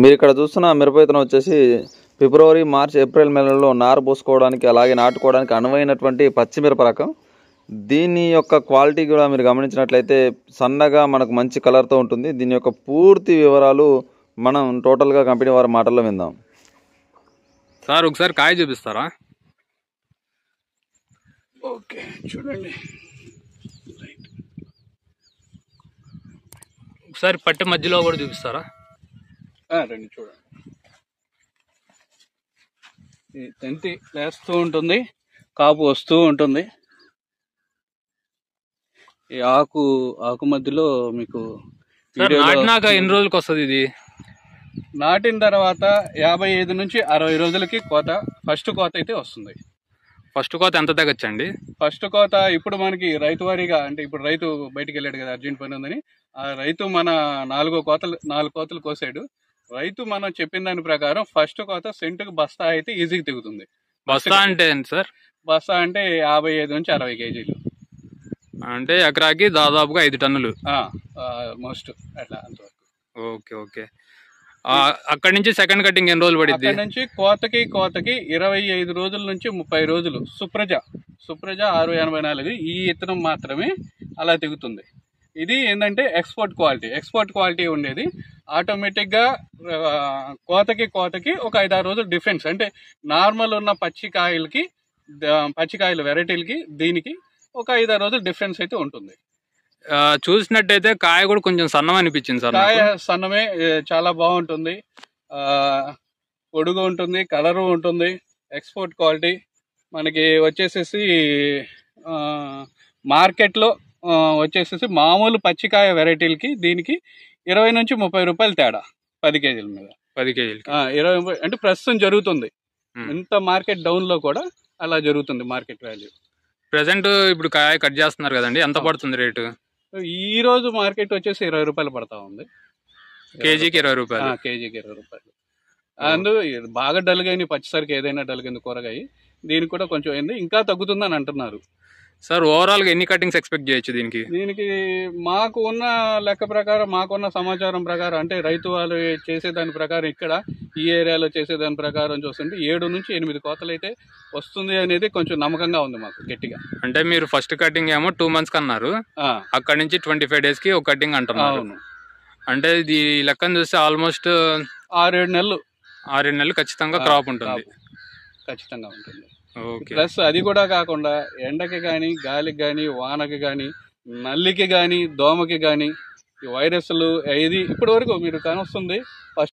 మీరు ఇక్కడ చూస్తున్న మిరప విత్తనం వచ్చేసి ఫిబ్రవరి, మార్చ్, ఏప్రిల్ నెలల్లో నారు పోసుకోవడానికి అలాగే నాటుకోవడానికి అనువైనటువంటి పచ్చిమిరప రకం. దీని యొక్క క్వాలిటీ కూడా మీరు గమనించినట్లయితే సన్నగా మనకు మంచి కలర్తో ఉంటుంది. దీని యొక్క పూర్తి వివరాలు మనం టోటల్గా కంపెనీ వారి మాటల్లో విందాం. సార్ ఒకసారి కాయ చూపిస్తారా? ఓకే, చూడండి. ఒకసారి పట్టె మధ్యలో కూడా చూపిస్తారా? రండి, చూడండి. ఈ తంతి లేస్తూ ఉంటుంది, కాపు వస్తూ ఉంటుంది. ఈ ఆకు మధ్యలో మీకు నాటినాక ఎన్ని రోజులకు వస్తుంది ఇది? నాటిన తర్వాత 55 నుంచి 60 రోజులకి కోత, ఫస్ట్ కోత అయితే వస్తుంది. ఫస్ట్ కోత ఎంత తగ్గచ్చండి? ఫస్ట్ కోత ఇప్పుడు మనకి రైతు వారీగా, అంటే ఇప్పుడు రైతు బయటికి వెళ్ళాడు కదా, అర్జెంట్ పని ఉందని. ఆ రైతు మన 4 కోతలు కోసాడు. రైతు మనం చెప్పిన దాని ప్రకారం ఫస్ట్ కోత సెంటుకు బస్తా అయితే ఈజీగా తెగుతుంది. బస్తా అంటే ఏంటి సార్? బస్తా అంటే 55 నుంచి 60 కేజీలు, అంటే ఎకరాకి దాదాపుగా 5 టన్నులు మోస్ట్ అట్లా అంతవరకు. Okay okay. అక్కడి నుంచి సెకండ్ కటింగ్ ఎన్ని రోజులు పడింది? అక్కడి నుంచి కోతకి 25 రోజుల నుంచి 30 రోజులు. సుప్రజ 684 ఈ ఇత్తనం మాత్రమే అలా తెగుతుంది. ఇది ఏంటంటే ఎక్స్పోర్ట్ క్వాలిటీ ఉండేది. ఆటోమేటిక్గా కోతకి ఒక 5-6 రోజులు డిఫరెన్స్. అంటే నార్మల్ ఉన్న పచ్చికాయల వెరైటీలకి దీనికి ఒక 5-6 రోజులు డిఫరెన్స్ అయితే ఉంటుంది. చూసినట్టయితే కాయ కూడా కొంచెం సన్నం అనిపించింది సార్. కాయ సన్నమే, చాలా బాగుంటుంది, పొడుగు ఉంటుంది, కలరు ఉంటుంది. ఎక్స్పోర్ట్ క్వాలిటీ మనకి వచ్చేసేసి మార్కెట్లో వచ్చేసేసి మామూలు పచ్చికాయ వెరైటీలకి దీనికి 20 నుంచి 30 రూపాయలు తేడా 10 కేజీల మీద. 10 కేజీలు 20 అంటే ప్రస్తుతం జరుగుతుంది. ఇంత మార్కెట్ డౌన్ లో కూడా అలా జరుగుతుంది మార్కెట్ వాల్యూ. ప్రెసెంట్ ఇప్పుడు కాయ కట్ చేస్తున్నారు కదండి, ఎంత పడుతుంది రేటు? ఈ రోజు మార్కెట్ వచ్చేసి 20 రూపాయలు పడతా ఉంది. కేజీకి 20 రూపాయలు. కేజీకి 20 రూపాయలు. అందు బాగా డల్గా పచ్చిసరికి ఏదైనా డల్గా కూరగాయ, దీనికి కూడా కొంచెం అయింది, ఇంకా తగ్గుతుందని అంటున్నారు. సార్ ఓవరాల్ గా ఎన్ని కటింగ్స్ ఎక్స్పెక్ట్ చేయొచ్చు దీనికి? మాకు ఉన్న లెక్క ప్రకారం, మాకున్న సమాచారం ప్రకారం, అంటే రైతు వాళ్ళు చేసేదాని ప్రకారం, ఇక్కడ ఈ ఏరియాలో చేసేదాని ప్రకారం చూస్తుంటే 7 నుంచి 8 కోతలు అయితే వస్తుంది అనేది కొంచెం నమ్మకంగా ఉంది మాకు గట్టిగా. అంటే మీరు ఫస్ట్ కటింగ్ ఏమో 2 months అన్నారు, అక్కడ నుంచి 25 days కి ఒక కటింగ్ అంటున్నారు. అంటే ఇది లెక్కను చూస్తే ఆల్మోస్ట్ 6-7 నెలలు. 6-7 నెలలు ఖచ్చితంగా క్రాప్ ఉంటుంది. ఖచ్చితంగా ఉంటుంది. ప్లస్ అది కూడా కాకుండా ఎండకి కానీ, గాలికి కానీ, వానకి కానీ, నల్లికి కానీ, దోమకి కానీ, ఈ వైరస్లు ఇది ఇప్పటి వరకు మీరు కానొస్తుంది.